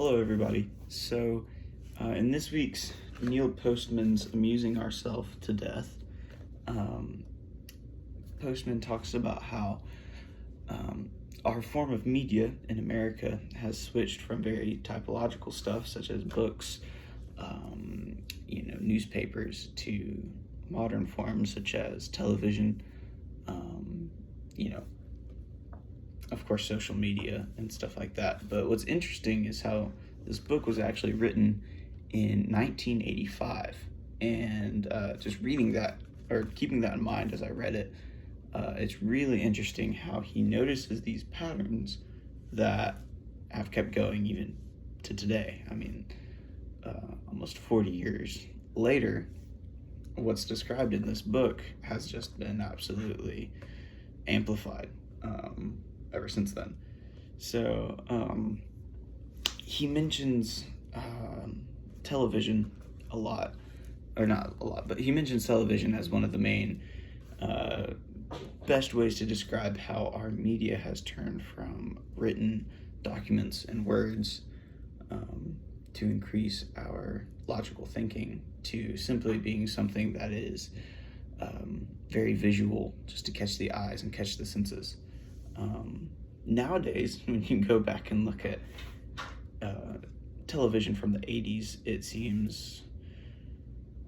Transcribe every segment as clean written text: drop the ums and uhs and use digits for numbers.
Hello, everybody. In this week's Neil Postman's Amusing Ourselves to Death, um, Postman talks about how our form of media in America has switched from very typological stuff, such as books, newspapers, to modern forms such as television, um, you know, of course, social media and stuff like that. But what's interesting is how this book was actually written in 1985. And just reading that or keeping that in mind as I read it, it's really interesting how he notices these patterns that have kept going even to today. I mean, almost 40 years later, what's described in this book has just been absolutely amplified ever since then. He mentions television a lot, or not a lot, but he mentions television as one of the main best ways to describe how our media has turned from written documents and words to increase our logical thinking to simply being something that is very visual, just to catch the eyes and catch the senses. Nowadays, when you go back and look at television from the 80s, it seems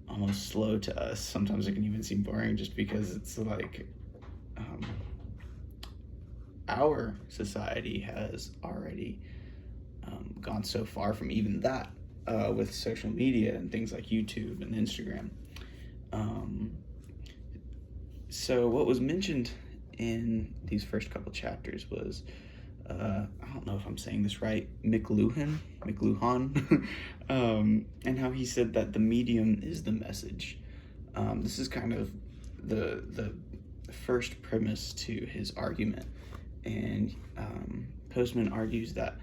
almost slow to us. Sometimes it can even seem boring just because it's like our society has already gone so far from even that with social media and things like YouTube and Instagram. So what was mentioned in these first couple chapters was, I don't know if I'm saying this right, McLuhan, and how he said that the medium is the message. This is kind of the first premise to his argument, and Postman argues that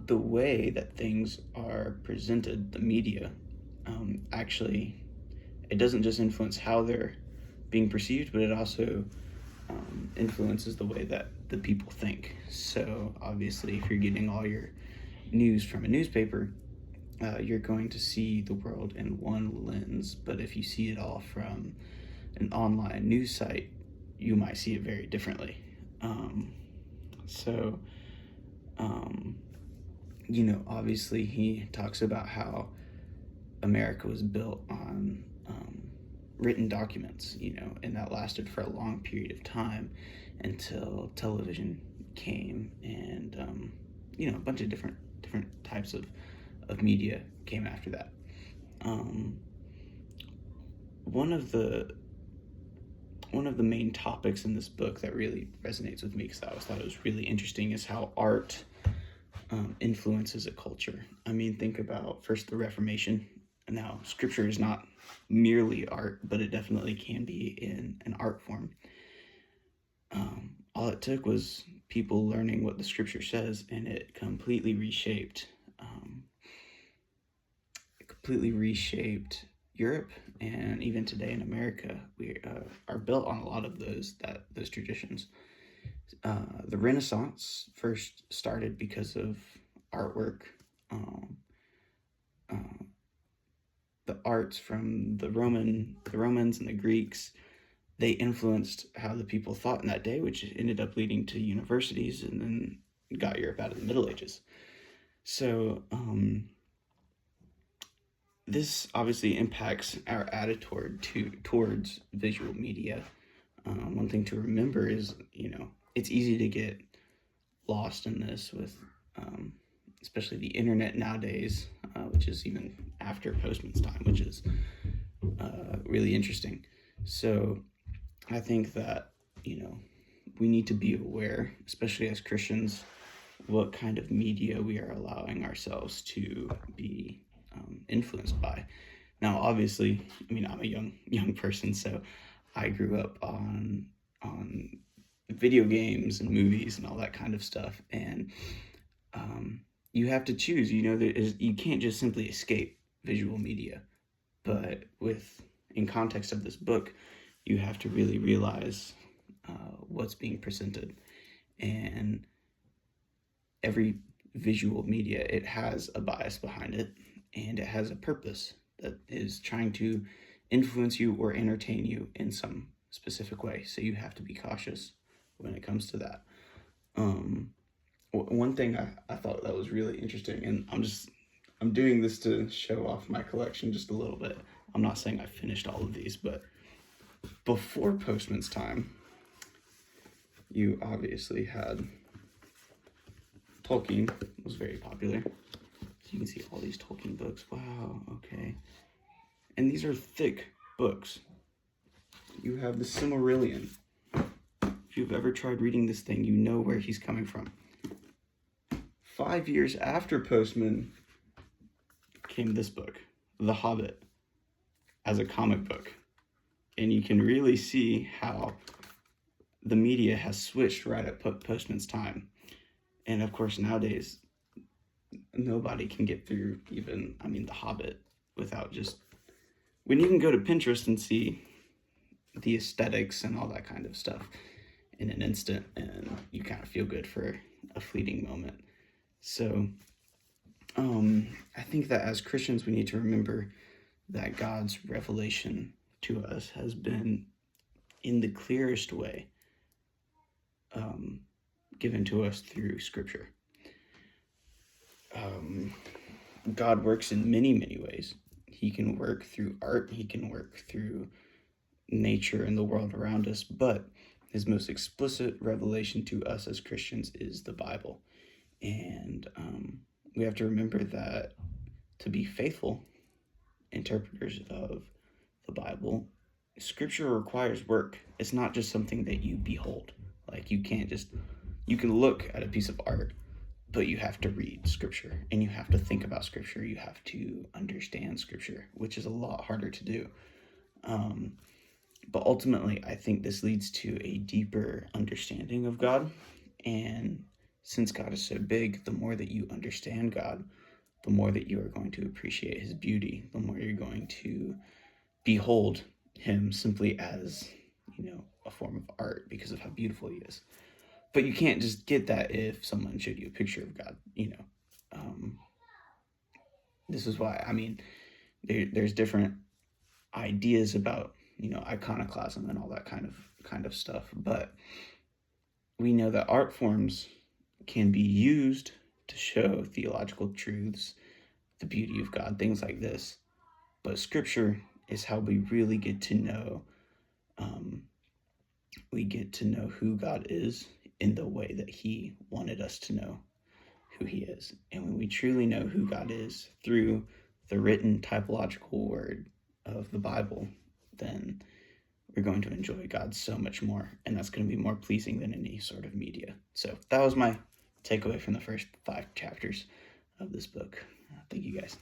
the way that things are presented, the media, actually, it doesn't just influence how they're being perceived, but it also influences the way that the people think. So obviously, if you're getting all your news from a newspaper, you're going to see the world in one lens. But if you see it all from an online news site, you might see it very differently. Obviously he talks about how America was built on written documents, and that lasted for a long period of time until television came, and a bunch of different types of media came after that. One of the main topics in this book that really resonates with me, because I always thought it was really interesting, is how art influences a culture. I mean, think about first the Reformation. Now, scripture is not merely art, but it definitely can be in an art form. All it took was people learning what the scripture says, and it completely reshaped Europe, and even today in America, we are built on a lot of those traditions. The Renaissance first started because of artwork. The arts from the Romans and the Greeks, they influenced how the people thought in that day, which ended up leading to universities and then got Europe out of the Middle Ages. So this obviously impacts our attitude towards visual media. One thing to remember is, it's easy to get lost in this with especially the internet nowadays, which is even after Postman's time, which is really interesting. So I think that, we need to be aware, especially as Christians, what kind of media we are allowing ourselves to be influenced by. Now, obviously, I'm a young person, so I grew up on video games and movies and all that kind of stuff, and you have to choose. You can't just simply escape visual media, but in context of this book, you have to really realize what's being presented, and every visual media, it has a bias behind it, and it has a purpose that is trying to influence you or entertain you in some specific way. So you have to be cautious when it comes to that. One thing I thought that was really interesting, and I'm doing this to show off my collection just a little bit. I'm not saying I finished all of these, but before Postman's time, you obviously had Tolkien was very popular. So you can see all these Tolkien books. Wow, okay. And these are thick books. You have the Silmarillion. If you've ever tried reading this thing, you know where he's coming from. 5 years after Postman came this book, The Hobbit, as a comic book. And you can really see how the media has switched right at Postman's time. And of course, nowadays, nobody can get through even, The Hobbit without just... When you can go to Pinterest and see the aesthetics and all that kind of stuff in an instant, and you kind of feel good for a fleeting moment. So, I think that as Christians, we need to remember that God's revelation to us has been, in the clearest way, given to us through Scripture. God works in many, many ways. He can work through art. He can work through nature and the world around us. But his most explicit revelation to us as Christians is the Bible. And we have to remember that to be faithful interpreters of the Bible, Scripture requires work. It's not just something that you behold. Like, you can look at a piece of art, but you have to read Scripture, and you have to think about Scripture. You have to understand Scripture, which is a lot harder to do. But ultimately, I think this leads to a deeper understanding of God. And since God is so big, the more that you understand God, the more that you are going to appreciate his beauty, the more you're going to behold him simply as, a form of art because of how beautiful he is. But you can't just get that if someone showed you a picture of God, This is why, there's different ideas about, iconoclasm and all that kind of stuff. But we know that art forms can be used to show theological truths, the beauty of God, things like this. But Scripture is how we really get to know, who God is in the way that he wanted us to know who he is. And when we truly know who God is through the written typological word of the Bible, then we're going to enjoy God so much more. And that's going to be more pleasing than any sort of media. So that was my takeaway from the first 5 chapters of this book. Thank you guys.